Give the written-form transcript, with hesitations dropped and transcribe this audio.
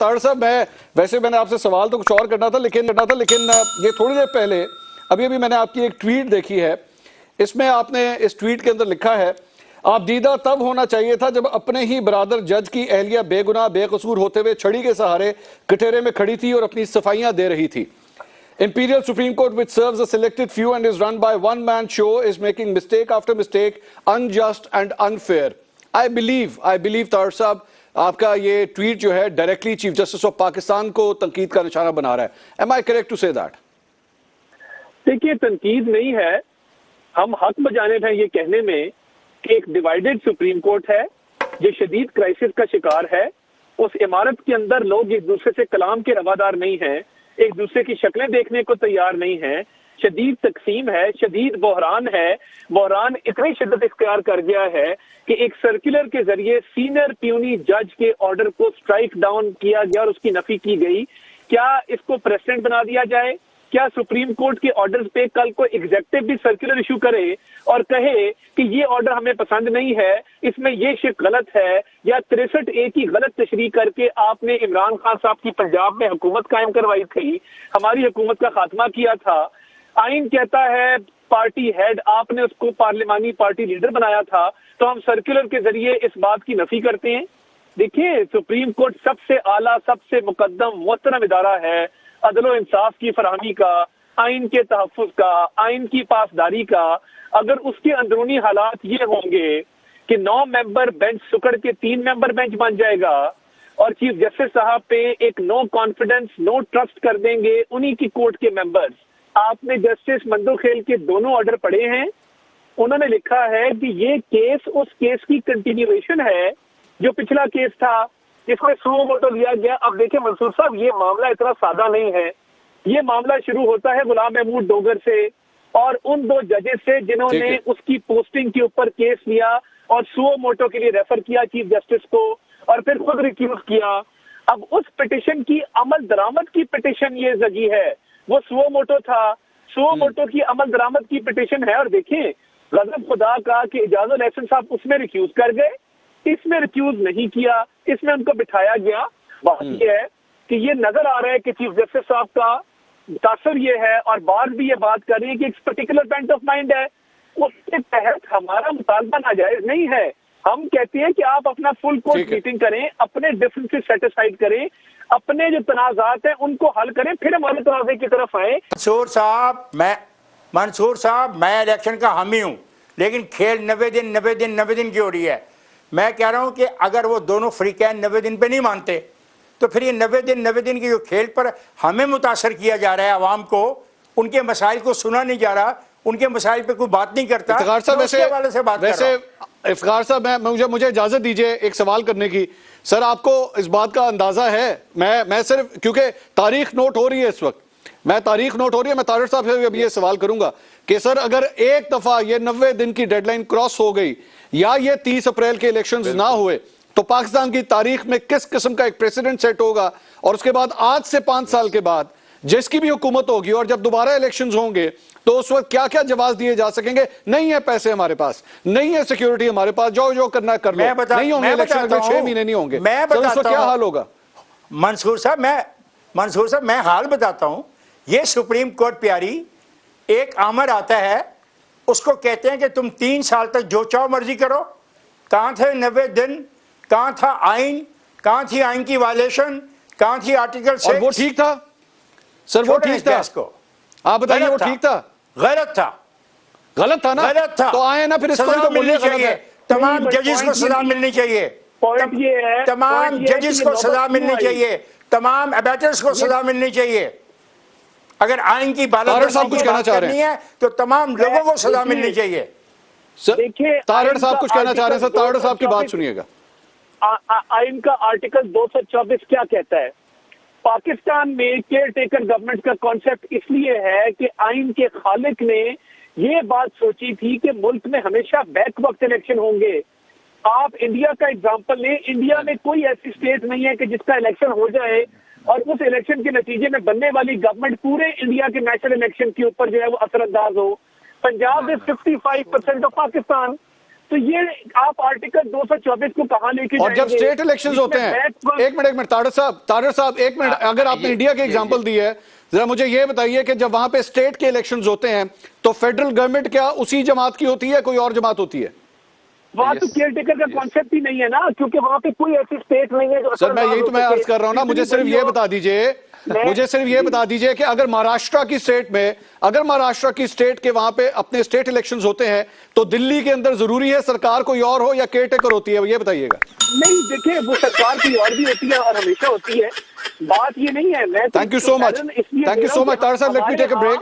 ताड़ साहब, मैंने आपसे सवाल तो कुछ और करना था, लेकिन ये थोड़ी देर पहले अभी मैंने आपकी एक ट्वीट देखी है। इसमें आपने इस ट्वीट के अंदर लिखा है, आप दीदा तब होना चाहिए था जब अपने ही बरादर जज की एहलिया बेगुनाह बेकसूर होते हुए छड़ी के सहारे कटहरे में खड़ी थी और अपनी सफाइयां दे रही थी। Imperial Supreme Court, which serves a selected few and is run by one man show, is making mistake after mistake, unjust and unfair. I believe तार साहब, आपका ये ट्वीट जो है directly chief justice of Pakistan को तनकीद का निशाना बना रहा है। Am I correct to say that? देखिए, तनकीद नहीं है, हम हक बजानिब हैं ये कहने में कि एक डिवाइडेड सुप्रीम कोर्ट है जो शदीद क्राइसिस का शिकार है। उस इमारत के अंदर लोग एक दूसरे से कलाम के रवादार नहीं हैं, एक दूसरे की शक्लें देखने को तैयार नहीं है, शदीद तकसीम है, शदीद बहरान है। बहरान इतनी शिद्दत इख्तियार कर गया है कि एक सर्कुलर के जरिए सीनियर प्यूनी जज के ऑर्डर को स्ट्राइक डाउन किया गया और उसकी नफी की गई। क्या इसको प्रेसिडेंट बना दिया जाए? क्या सुप्रीम कोर्ट के ऑर्डर्स पे कल को एग्जेक्टिव भी सर्कुलर इशू करे और कहे कि ये ऑर्डर हमें पसंद नहीं है, इसमें ये शिक गलत है, या 63A की गलत तशरीह करके आपने इमरान खान साहब की पंजाब में हुकूमत कायम करवाई थी, हमारी हुकूमत का खात्मा किया था। आइन कहता है पार्टी हेड, आपने उसको पार्लिमानी पार्टी लीडर बनाया था, तो हम सर्कुलर के जरिए इस बात की नफी करते हैं। देखिए, सुप्रीम कोर्ट सबसे आला, सबसे मुकद्दम मोहतरम इदारा है अदलो इंसाफ की फरहमी का, आइन के तहफ्फुज का, आइन की पासदारी का। अगर उसके अंदरूनी हालात ये होंगे कि 9 मेंबर बेंच सुकड़ के 3 मेंबर बेंच बन जाएगा और चीफ जस्टिस साहब पे एक नो कॉन्फिडेंस नो ट्रस्ट कर देंगे उन्हीं की कोर्ट के मेंबर्स। आपने जस्टिस मंदोखेल के दोनों ऑर्डर पढ़े हैं, उन्होंने लिखा है कि ये केस उस केस की कंटिन्यूएशन है जो पिछला केस था जिसमें सुओ मोटो लिया गया। अब देखिए मंसूर साहब, ये मामला इतना सादा नहीं है। ये मामला शुरू होता है गुलाम महमूद डोगर से और उन 2 जजेस से जिन्होंने उसकी पोस्टिंग के ऊपर केस लिया और सुओ मोटो के लिए रेफर किया चीफ जस्टिस को और फिर खुद रिक्यूज किया। अब उस पिटिशन की अमल दरामद की पिटिशन ये जगी है, वो सुओ मोटो था, सुओ मोटो की अमल दरामद की पिटिशन है। और देखिए, गजब खुदा का कि इजाजुल एहसन साहब उसमें रिक्यूज कर गए, इसमें रिक्यूज नहीं किया, इसमें उनको बिठाया गया। बात यह है कि ये नजर आ रहा है कि चीफ जस्टिस साहब का तासर ये है और बार भी ये बात कर रही है कि एक पर्टिकुलर पॉइंट ऑफ माइंड है, उसके तहत हमारा मुतालबा नाजायज नहीं है। हम कहते हैं कि आप अपना फुल कोर्ट मीटिंग करें, अपने डिफरेंसेस सेटिस्फाइड करें, अपने जो तनाजात हैं उनको हल करें, फिर हमारे तनाजे की तरफ आए। मंसूर साहब, मैं इलेक्शन का हामी हूँ, लेकिन खेल 90 दिन की हो रही है। मैं कह रहा हूं कि अगर वो दोनों फ्रीकैन 90 दिन पे नहीं मानते तो फिर ये 90 दिन की जो खेल पर हमें मुतासर किया जा रहा है, आवाम को उनके मसाइल को सुना नहीं जा रहा, उनके मसाइल पे कोई बात नहीं करता। इफ्तिखार साहब, मुझे इजाजत दीजिए एक सवाल करने की। सर, आपको इस बात का अंदाजा है, मैं सिर्फ क्योंकि तारीख नोट हो रही है इस वक्त, मैं तारिक साहब से अभी ये सवाल करूंगा कि सर, अगर एक दफा ये 90 दिन की डेडलाइन क्रॉस हो गई या ये 30 अप्रैल के इलेक्शंस ना हुए तो पाकिस्तान की तारीख में किस किस्म का एक प्रेसिडेंट सेट होगा? और उसके बाद आज से 5 साल के बाद जिसकी भी हुकूमत होगी और जब दोबारा इलेक्शंस होंगे तो उस वक्त क्या क्या जवाब दिए जा सकेंगे? नहीं है पैसे हमारे पास, नहीं है सिक्योरिटी हमारे पास, जो करना है कर लो, नहीं होंगे इलेक्शन, अगले 6 महीने नहीं होंगे, तो उस वक्त क्या हाल होगा? मंसूर साहब, मैं हाल बताता हूं। ये सुप्रीम कोर्ट प्यारी एक आमर आता है, उसको कहते हैं कि तुम 3 साल तक जो चाहो मर्जी करो। कहां थे 90 दिन? कहां था आइन? कहां थी आइन की वायलेशन? कहां थी आर्टिकल 6? और वो ठीक था सर, वो ठीक था, आप बताइए, वो ठीक था? गलत था ना? गलत था तो आए ना, फिर इसको तो मिलनी चाहिए, तमाम जजेस को सजा मिलनी चाहिए, तमाम जजेस को सजा मिलनी चाहिए, तमाम एबेटर्स को सजा मिलनी चाहिए। अगर आइन की बात साहब कुछ कहना चाह रहे हैं तो तमाम लोगों को सजा मिलनी चाहिए। तारड़ साहब कुछ कहना चाह रहे हैं। सर, तारड़ साहब की बात सुनिएगा। आइन का आर्टिकल 224 क्या कहता है? पाकिस्तान में केयर टेकर गवर्नमेंट का कॉन्सेप्ट इसलिए है कि आइन के खालिक ने ये बात सोची थी कि मुल्क में हमेशा बैक वक्त इलेक्शन होंगे। आप इंडिया का एग्जांपल लें, इंडिया में कोई ऐसी स्टेट नहीं है कि जिसका इलेक्शन हो जाए और उस इलेक्शन के नतीजे में बनने वाली गवर्नमेंट पूरे इंडिया के नेशनल इलेक्शन के ऊपर जो है वो असरअंदाज हो। Punjab is 55% of Pakistan. तो ये आप आर्टिकल 224 को कहां लेके और जब जाएंगे? स्टेट इलेक्शंस होते इसमें हैं, बैक- एक मिनट तारड़ साहब एक मिनट, अगर आपने इंडिया की एग्जांपल दी है, जरा मुझे ये बताइए कि जब वहां पे स्टेट के इलेक्शंस होते हैं तो फेडरल गवर्नमेंट क्या उसी जमात की होती है, कोई और जमात होती है? वहां तो केयर टेकर का कॉन्सेप्ट ही नहीं है ना, क्योंकि वहां पे कोई ऐसी स्टेट नहीं है जो सर मैं यही तो मैं अर्ज कर रहा हूं ना, मुझे सिर्फ ये बता दीजिए, मुझे सिर्फ ये बता दीजिए कि अगर महाराष्ट्र की स्टेट में, अगर महाराष्ट्र की स्टेट के वहां पे अपने स्टेट इलेक्शंस होते हैं तो दिल्ली के अंदर जरूरी है सरकार कोई और हो या केयर टेकर होती है, ये बताइएगा। नहीं, देखिए वो सरकार की और भी होती है और हमेशा होती है, बात ये नहीं है। मैं thank you so much, thank you so much Tarar साहब, let me take a break.